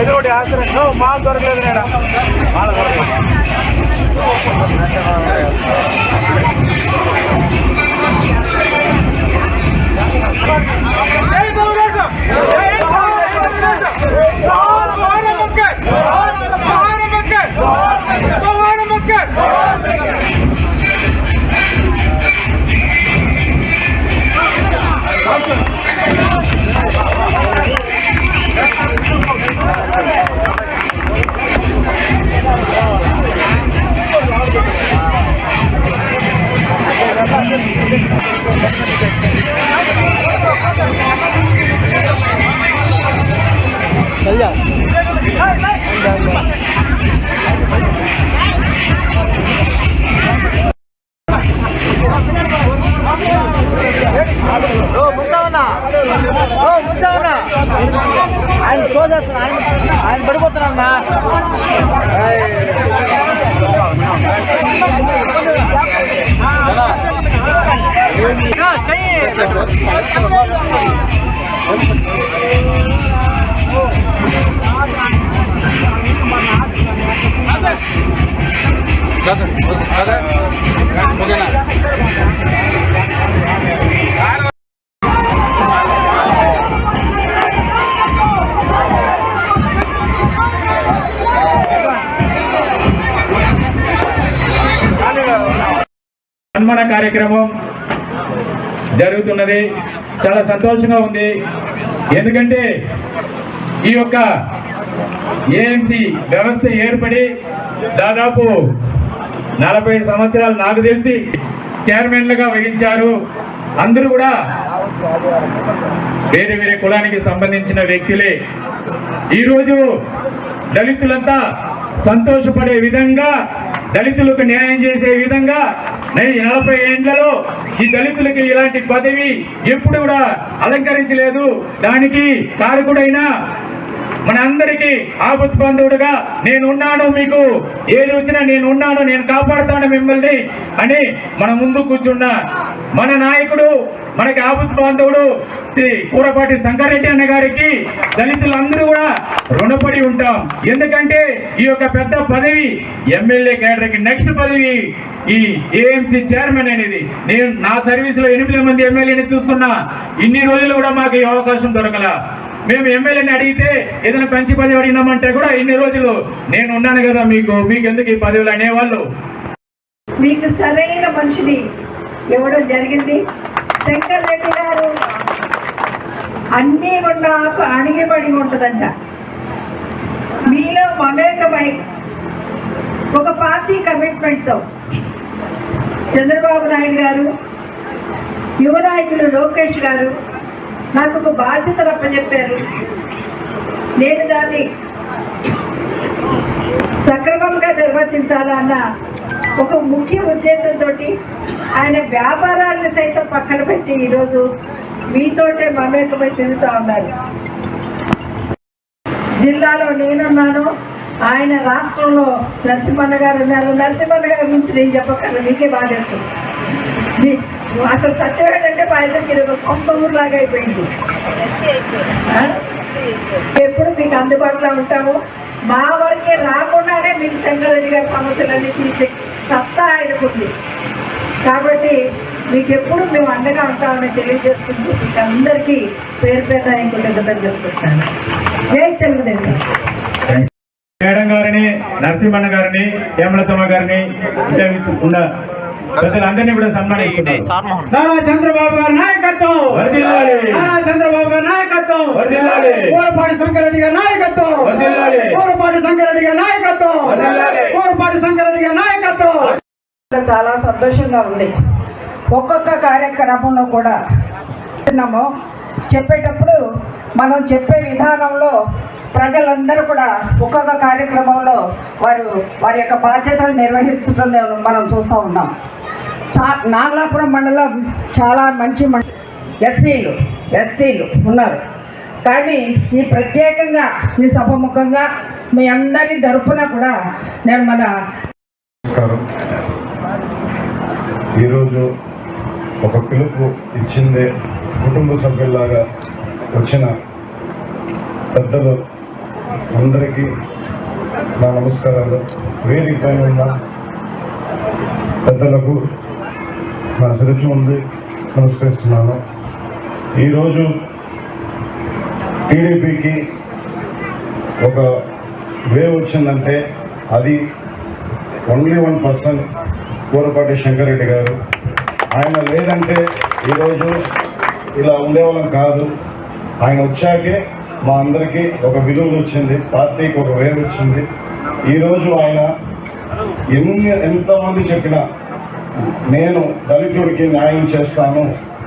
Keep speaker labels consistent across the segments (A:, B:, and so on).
A: ఏదో ఒకటి ఆశ్రయం మాకు దొరకలేదు నేడా వాళ్ళ चल जा ఆయన చూసేస్తున్నా ఆయన పడిపోతున్నా
B: సన్మాన కార్యక్రమం జరుగుతున్నది. చాలా సంతోషంగా ఉంది. ఎందుకంటే ఈ యొక్క ఏఎంసీ వ్యవస్థ ఏర్పడి దాదాపు 40 సంవత్సరాలు నాకు తెలిసి చైర్మన్లుగా వహించారు. అందరూ కూడా వేరే వేరే కులానికి సంబంధించిన వ్యక్తులే. ఈరోజు దళితులంతా సంతోషపడే విధంగా, దళితులకు న్యాయం చేసే విధంగా 40 ఏళ్లలో ఈ దళితులకి ఇలాంటి పదవి ఎప్పుడు కూడా అలంకరించలేదు. దానికి కారకుడైన మన అందరికీ ఆపత్ బంధువుడుగా నేనున్నాను, మీకు ఏది వచ్చినా నేనున్నాను, నేను కాపాడుతాను మిమ్మల్ని అని మన ముందు కూర్చున్న మన నాయకుడు, మనకి ఆపత్ బాంధవుడు శ్రీ కూరపాటి శంకరెడ్డి అన్న గారికి దళితులందరూ కూడా రుణపడి ఉంటాం. ఎందుకంటే ఈ యొక్క పెద్ద పదవి ఎమ్మెల్యే కేడర్కి నెక్స్ట్ పదవి ఈ ఏఎంసీ చైర్మన్ అనేది. నేను నా సర్వీస్ లో 8 మంది ఎమ్మెల్యేని చూస్తున్నా. ఇన్ని రోజులు కూడా మాకు ఈ అవకాశం దొరకల. మేము ఎమ్మెల్యేని అడిగితే ఏదైనా పెంచి పదవి అడిగినామంటే కూడా ఇన్ని రోజులు నేను ఉన్నాను కదా మీకు ఎందుకు ఈ పదవులు అనేవాళ్ళు.
C: మీకు సరైన మనిషిని ఇవ్వడం జరిగింది. శంకర్ రెడ్డి గారు అన్నీ కూడా అణిగిపడి ఉంటుందంట. మీలో మమేకమై ఒక పార్టీ కమిట్మెంట్తో చంద్రబాబు నాయుడు గారు, యువ నాయకులు లోకేష్ గారు నాకు ఒక బాధ్యతను అప్పచెప్పారు. నేను దాన్ని సక్రమంగా నిర్వర్తించాలన్న ఒక ముఖ్య ఉద్దేశంతో ఆయన వ్యాపారాలను సైతం పక్కన పెట్టి ఈరోజు మీతోటే మమేకమై తిరుగుతూ ఉన్నారు. జిల్లాలో నేనున్నాను, ఆయన రాష్ట్రంలో నరసింహన్న గారు ఉన్నారు. నరసింహన్న గారి గురించి నేను చెప్పగలను, మీకే బాగా తెలుసు. అసలు సత్యవేడ అంటే మా ఇద్దరికి ఒక సొంత ఊరులాగా అయిపోయింది. ఎప్పుడు మీకు అందుబాటులో ఉంటాము. మా వరకే రాకుండానే మీకు శంకర్ రెడ్డి గారి సమస్యలన్నీ తీసే సత్తా ఆయనకుంది. కాబట్టి మీకు ఎప్పుడు మేము అండగా ఉంటామని తెలియజేసుకుంటూ మీకు అందరికీ పేరు పేరు కృతజ్ఞతలు చేసుకుంటాను. జై తెలుగుదేశం.
B: మేడం గారిని, నరసింహన్న గారిని, హేమలతమ్మ గారిని ఉన్న ప్రజలందరినీ కూడా సన్మానిస్తున్నాం. నారా చంద్రబాబు గారి నాయకత్వం వర్ధిల్లాలి. నారా చంద్రబాబు గారి నాయకత్వం వర్ధిల్లాలి. కూరపాటి శంకరెడ్డి గారి నాయకత్వం వర్ధిల్లాలి. కూరపాటి శంకరెడ్డి గారి నాయకత్వం వర్ధిల్లాలి. కూరపాటి శంకరెడ్డి గారి నాయకత్వం.
C: చాలా సంతోషంగా ఉంది. ఒక్కొక్క కార్యక్రమంలో కూడా చెప్పేటప్పుడు మనం చెప్పే విధానంలో ప్రజలందరూ కూడా ఒక్కొక్క కార్యక్రమంలో వారి యొక్క బాధ్యతలు నిర్వహించడం మనం చూస్తూ ఉన్నాం. నాగలాపురం మండలం చాలా మంచి ఎస్టీలు ఉన్నారు. కానీ ఈ ప్రత్యేకంగా ఈ సభముఖంగా మీ అందరి తరపున కూడా నేను
D: ఈరోజు ఒక పిలుపు ఇచ్చిందే కుటుంబ సభ్యుల్లాగా వచ్చిన పెద్దలు అందరికీ నా నమస్కారాలు. వేదిక పైన ఉన్న పెద్దలకు నా శిరస్సు ముందు నమస్కరిస్తున్నాను. ఈరోజు టీడీపీకి ఒక వేవ్ వచ్చిందంటే అది ఓన్లీ 1% కూరపాటి శంకరెడ్డి గారు. ఆయన లేదంటే ఈరోజు ఇలా ఉండేవాళ్ళం కాదు. ఆయన వచ్చాకే మా అందరికీ ఒక విలువ వచ్చింది, పార్టీకి ఒక వేవ్ వచ్చింది. ఈరోజు ఆయన ఎంతమంది చెప్పినా నేను దళితుడికి న్యాయం చేస్తాను.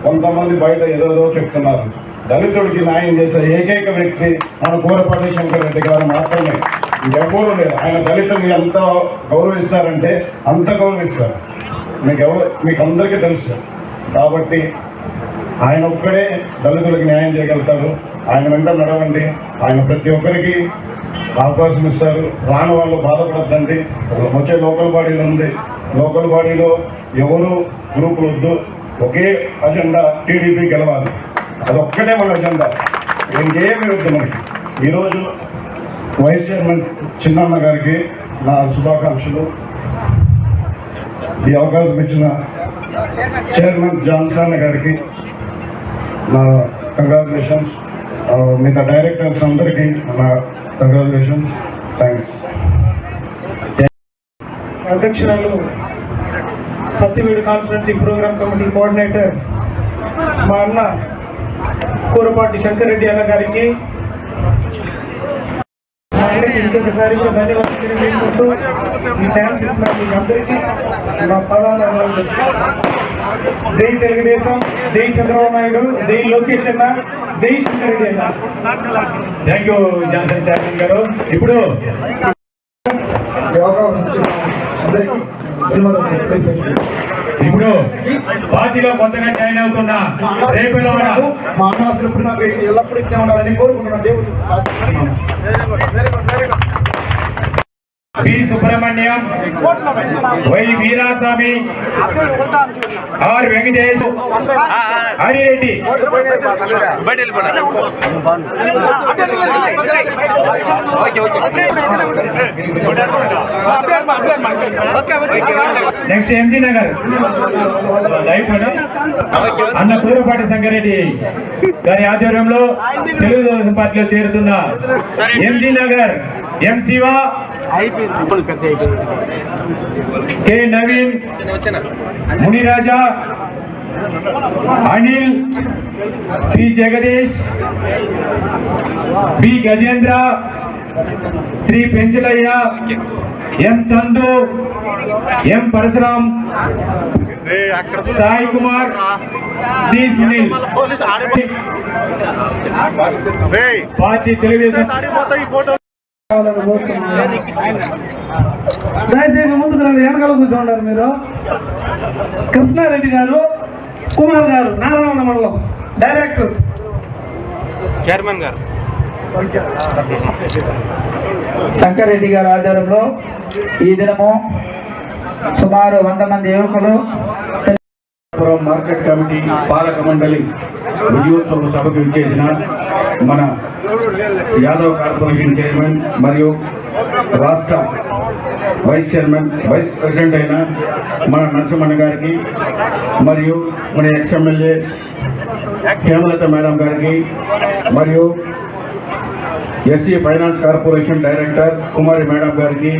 D: కొంతమంది బయట ఏదో చెప్తున్నారు. దళితుడికి న్యాయం చేసే ఏకైక వ్యక్తి మన కూరపాటి శంకరెడ్డి గారు మాత్రమే, ఇంకెవరూ లేదు. ఆయన దళితుల్ని ఎంత గౌరవిస్తారంటే అంత గౌరవిస్తారు. మీకు అందరికీ తెలుసు. కాబట్టి ఆయన ఒక్కడే దళితులకు న్యాయం చేయగలుగుతారు. ఆయన వెంట నడవండి. ఆయన ప్రతి ఒక్కరికి అవకాశం ఇస్తారు. రాని వాళ్ళు బాధపడద్దండి. వచ్చే లోకల్ బాడీలో ఉంది. లోకల్ బాడీలో ఎవరు గ్రూపులు వద్దు. ఒకే అజెండా, టీడీపీ గెలవాలి. అదొక్కటే మన అజెండా, ఇంకేమీ వద్దు మనకి. ఈరోజు వైస్ చైర్మన్ చిన్నన్న గారికి నా శుభాకాంక్షలు. ఈ అవకాశం ఇచ్చిన చైర్మన్ జాన్సన్ గారికి నా కంగ్రాచులేషన్స్. మిగతా డైరెక్టర్స్ అందరికీ నా కంగ్రాచులేషన్స్. థ్యాంక్స్.
A: అధ్యక్షురాలు Satyavedu constituency program committee coordinator మా అన్న కూరపాటి శంకరెడ్డి అన్న గారికి మా అన్నకి ఇంకొకసారి కూడా ధన్యవాదాలు తెలియజేసుకుంటూ ఈ ఛాన్స్ ఇచ్చిన మీకు అందరికీ నా పదాలు. జై తెలుగుదేశం, జై చంద్రబాబు నాయుడు, జై లోకేష్ అన్న, జై శంకరెడ్డి అన్న.
B: థ్యాంక్ యూ జాన్సన్ చైర్మన్ గారు. ఇప్పుడు ఇప్పుడు పార్టీలో కొత్తగా జాయిన్ అవుతున్నా రేపు
A: మా అన్న అసలు ఇప్పుడు నాకు ఎల్లప్పుడూ ఇట్లా ఉండాలని కోరుకుంటున్నా దేవుడు.
B: B Subrahmanyam, Y Veeraswamy, R Venkatesh, Harireddy. Next MG Nagar అన్న కూరపాటి శంకరెడ్డి గారి ఆధ్వర్యంలో తెలుగుదేశం పార్టీలో చేరుతున్న MG Nagar M Siva, K Naveen, Muniraja, Anil, P Jagadish, B Gajendra, Sri Penchalaiah, M Chandu, M Parasuram, Sai Kumar, C Sunil. Party Telugu Desam
A: దయచేసి ముందుకు రండి, వెనకాల కూర్చోండారు మీరు. కృష్ణారెడ్డి గారు, కుమార్ గారు, నారాయణ మండలం డైరెక్టర్,
E: చైర్మన్ గారు.
F: శంకరెడ్డి గారి ఆధ్వర్యంలో ఈ దినము సుమారు 100 మంది యువకులు
D: మార్కెట్ కమిటీ పాలక మండలి విజయోత్సవ సభకు ఇచ్చేసిన మన యాదవ్ కార్పొరేషన్ చైర్మన్ మరియు రాష్ట్ర వైస్ చైర్మన్, వైస్ ప్రెసిడెంట్ అయిన మన నరసింహన్న గారికి, మరియు మన ఎక్స్ఎమ్మెల్యే హేమలత మేడం గారికి, మరియు ఎస్సీ ఫైనాన్స్ కార్పొరేషన్ డైరెక్టర్ కుమారి మేడం గారికి,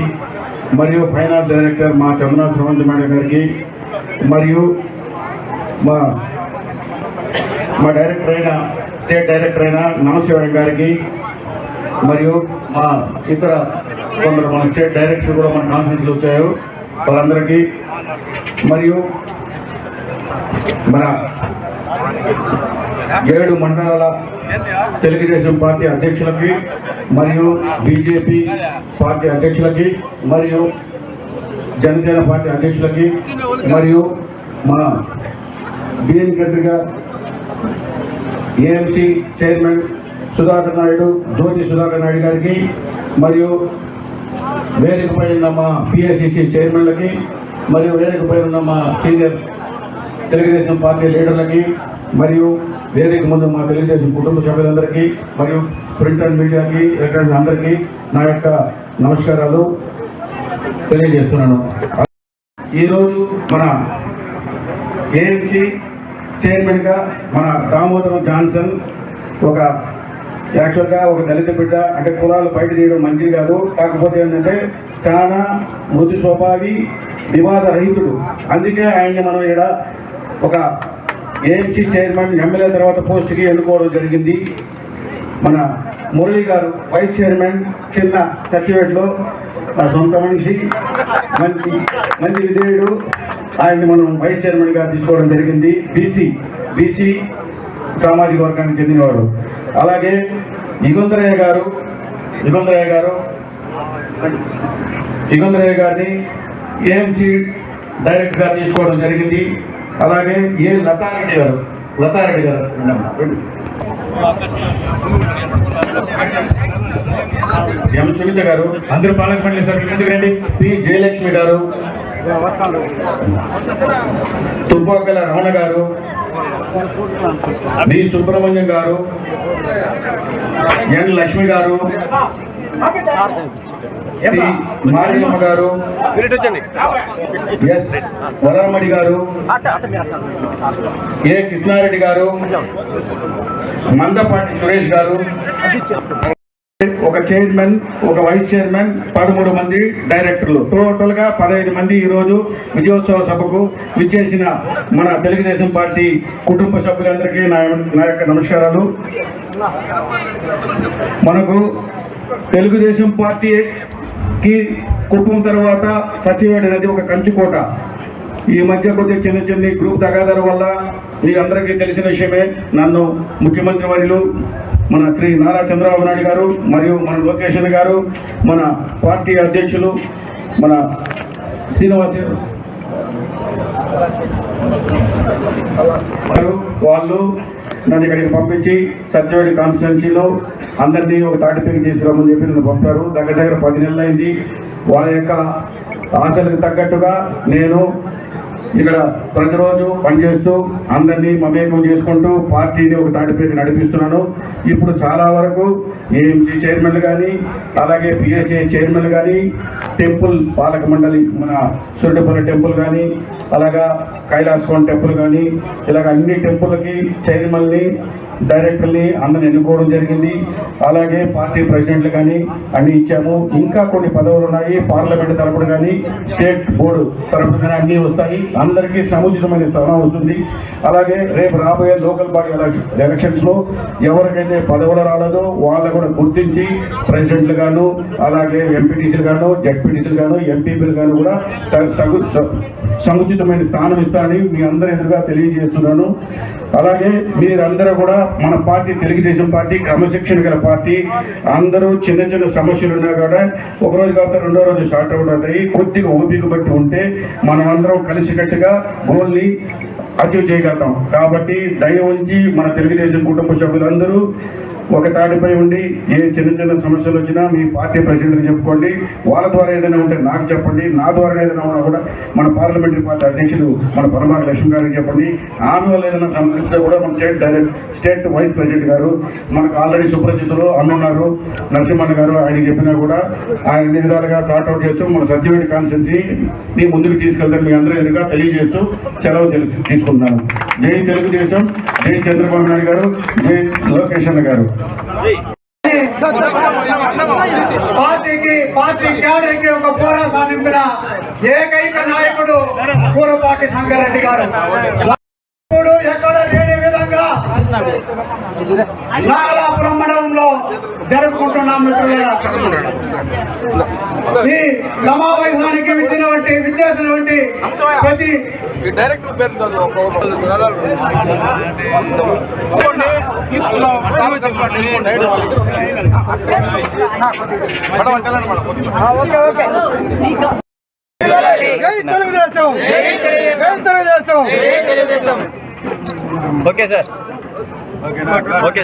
D: మరియు ఫైనాన్స్ డైరెక్టర్ మా చంద్ర శ్రవంతి మేడం గారికి, మరియు మా డైరెక్టర్ అయిన స్టేట్ డైరెక్టర్ అయిన నమశివరం గారికి, మరియు మా ఇతర కొందరు మన స్టేట్ డైరెక్టర్స్ కూడా మన కాన్ఫరెన్స్లో వచ్చారు వాళ్ళందరికీ, మరియు మన 7 మండలాల తెలుగుదేశం పార్టీ అధ్యక్షులకి, మరియు బీజేపీ పార్టీ అధ్యక్షులకి, మరియు జనసేన పార్టీ అధ్యక్షులకి, మరియు మా బిఎన్ కట్రిగా ఏఎంసీ చైర్మన్ సుధాకర్ నాయుడు, జ్యోతి సుధాకర్ నాయుడు గారికి, మరియు వేదికపై ఉన్న మా పిఎస్సిసి చైర్మన్లకి, మరియు వేదికపై ఉన్న మా సీనియర్ తెలుగుదేశం పార్టీ లీడర్లకి మరియు వేదిక ముందు మా తెలుగుదేశం కుటుంబ సభ్యులందరికీ మరియు ప్రింట్ అండ్ మీడియాకి ఎలక్ట్రానిక్ అందరికీ నా యొక్క నమస్కారాలు తెలియజేస్తున్నాను. ఈరోజు మన ఏఎంసీ చైర్మన్గా మన దామోదరం జాన్సన్ ఒక యాక్చువల్గా ఒక దళిత బిడ్డ, అంటే కులాలు బయట తీయడం మంచిది కాదు, కాకపోతే ఏంటంటే చాలా మృదు స్వభావి వివాద రహితుడు. అందుకే ఆయన్ని మనం ఇక్కడ ఒక ఏఎంసీ చైర్మన్ ఎమ్మెల్యే తర్వాత పోస్ట్కి ఎన్నుకోవడం జరిగింది. మన మురళి గారు వైస్ చైర్మన్ చిన్న సర్టిఫికేట్లో నా సొంత మనిషి, మంచి విధేయుడు, ఆయన్ని మనం వైస్ చైర్మన్గా తీసుకోవడం జరిగింది. బీసీ సామాజిక వర్గానికి చెందినవాడు. అలాగే యుగంధరయ్య గారిని ఏఎంసీ డైరెక్టర్గా తీసుకోవడం జరిగింది. అలాగే లతారెడ్డి గారు ఎం సునీత గారు,
B: అందరూ పాలక మండలి సభ్యులు ముందుకు రండి.
D: పి జయలక్ష్మి గారు, తుపాకల రమణ గారు, బి సుబ్రహ్మణ్యం గారు, ఎన్ లక్ష్మి గారు, మారియమ్మ గారు, ఎస్ వలరమణి గారు, ఏ కృష్ణారెడ్డి గారు, మందపాటి సురేష్ గారు, ఒక చైర్మన్, ఒక వైస్ చైర్మన్, 13 మంది డైరెక్టర్లు, టోటల్గా 15 మంది ఈరోజు విజయోత్సవ సభకు విచ్చేసిన మన తెలుగుదేశం పార్టీ కుటుంబ సభ్యులందరికీ నా యొక్క నమస్కారాలు. మనకు తెలుగుదేశం పార్టీకి కుటుంబం తర్వాత సచివేడ్ అనేది ఒక కంచుకోట. ఈ మధ్య కొద్దిగా చిన్న గ్రూప్ తగాదాల వల్ల మీ అందరికీ తెలిసిన విషయమే, నన్ను ముఖ్యమంత్రి వర్యులు మన శ్రీ నారా చంద్రబాబు నాయుడు గారు మరియు మన లోకేష్ గారు, మన పార్టీ అధ్యక్షులు మన శ్రీనివాస్ వాళ్ళు నన్ను ఇక్కడికి పంపించి సత్యవేడి కాన్స్టిట్యున్సీలో అందరినీ ఒక తాటిపైకి తీసుకురామని చెప్పి నన్ను పంపారు. దగ్గర 10 నెలలు అయింది. వాళ్ళ యొక్క ఆశలకు తగ్గట్టుగా నేను ఇక్కడ ప్రతిరోజు పనిచేస్తూ అందరినీ మమేకం చేసుకుంటూ పార్టీని ఒక తాటిపైకి నడిపిస్తున్నాను. ఇప్పుడు చాలా వరకు ఏఎంసీ చైర్మన్లు కానీ, అలాగే పిఎస్ఏ చైర్మన్లు కానీ, టెంపుల్ పాలక మండలి మన సురటిపల్లి టెంపుల్ కానీ, అలాగా కైలాసకోన టెంపుల్ కానీ, ఇలాగ అన్ని టెంపుల్కి చైర్మన్ని, డైరెక్టర్ని అందరిని ఎన్నుకోవడం జరిగింది. అలాగే పార్టీ ప్రెసిడెంట్లు కానీ అన్ని ఇచ్చాము. ఇంకా కొన్ని పదవులు ఉన్నాయి. పార్లమెంట్ తరపున కానీ, స్టేట్ బోర్డు తరపున కానీ అన్నీ వస్తాయి. అందరికీ సముచితమైన స్థానం వస్తుంది. అలాగే రేపు రాబోయే లోకల్ బాడీ ఎలక్షన్స్లో ఎవరికైతే పదవులు రాలేదో వాళ్ళు కూడా గుర్తించి ప్రెసిడెంట్లు గాను, అలాగే ఎంపీటీసీలు గాను, జెడ్పీటీసీలు గాను, ఎంపీపీలు గాను కూడా సముచితమైన స్థానం ఇస్తానని మీ అందరి ఎదురుగా తెలియజేస్తున్నాను. అలాగే మీరందరూ కూడా మన పార్టీ తెలుగుదేశం పార్టీ క్రమశిక్షణ గల పార్టీ. అందరూ చిన్న సమస్యలు ఉన్నా కూడా ఒకరోజు కాకపోతే 2వ రోజు షార్ట్ అవుట్ అవుతాయి. కొద్దిగా ఓపిక బట్టి ఉంటే మనం అందరం కలిసికట్టుగా గోల్ని అచీవ్ చేయగలుగుతాం. కాబట్టి దయ ఉంచి మన తెలుగుదేశం కుటుంబ సభ్యులందరూ ఒక తాటిపై ఉండి ఏ చిన్న సమస్యలు వచ్చినా మీ పార్టీ ప్రెసిడెంట్కి చెప్పుకోండి. వాళ్ళ ద్వారా ఏదైనా ఉంటే నాకు చెప్పండి. నా ద్వారా ఏదైనా ఉన్నా కూడా మన పార్లమెంటరీ పార్టీ అధ్యక్షుడు మన పరమాక లక్ష్మి గారికి చెప్పండి. ఆమె వల్ల ఏదైనా సమస్య కూడా మన స్టేట్ వైస్ ప్రెసిడెంట్ గారు మనకు ఆల్రెడీ సుప్రజితులు అన్నున్నారు, నరసింహన్న గారు, ఆయనకి చెప్పినా కూడా ఆయన అన్ని విధాలుగా సార్ట్అవుట్ చేస్తూ మన సత్యవేడి కాన్స్టిట్యున్సీని ముందుకు తీసుకెళ్తాను మీ అందరూ ఎదురుగా తెలియజేస్తూ సెలవు తీసుకుంటున్నాను. జై తెలుగుదేశం, జై చంద్రబాబు నాయుడు గారు, జై లోకేష్ అన్న గారు.
A: పార్టీ క్యాడర్కి ఒక పోరాటం నింపిన ఏకైక నాయకుడు కూరపాటి సంగారెడ్డి గారు. ఎక్కడ లేని విధంగా నాగలాపురం మండలంలో జరుపుకుంటున్నాం. మిత్రులారా, ఈ సమావేశానికి విచ్చేసినటువంటి ప్రతి
E: ఓకే సార్, ఓకే.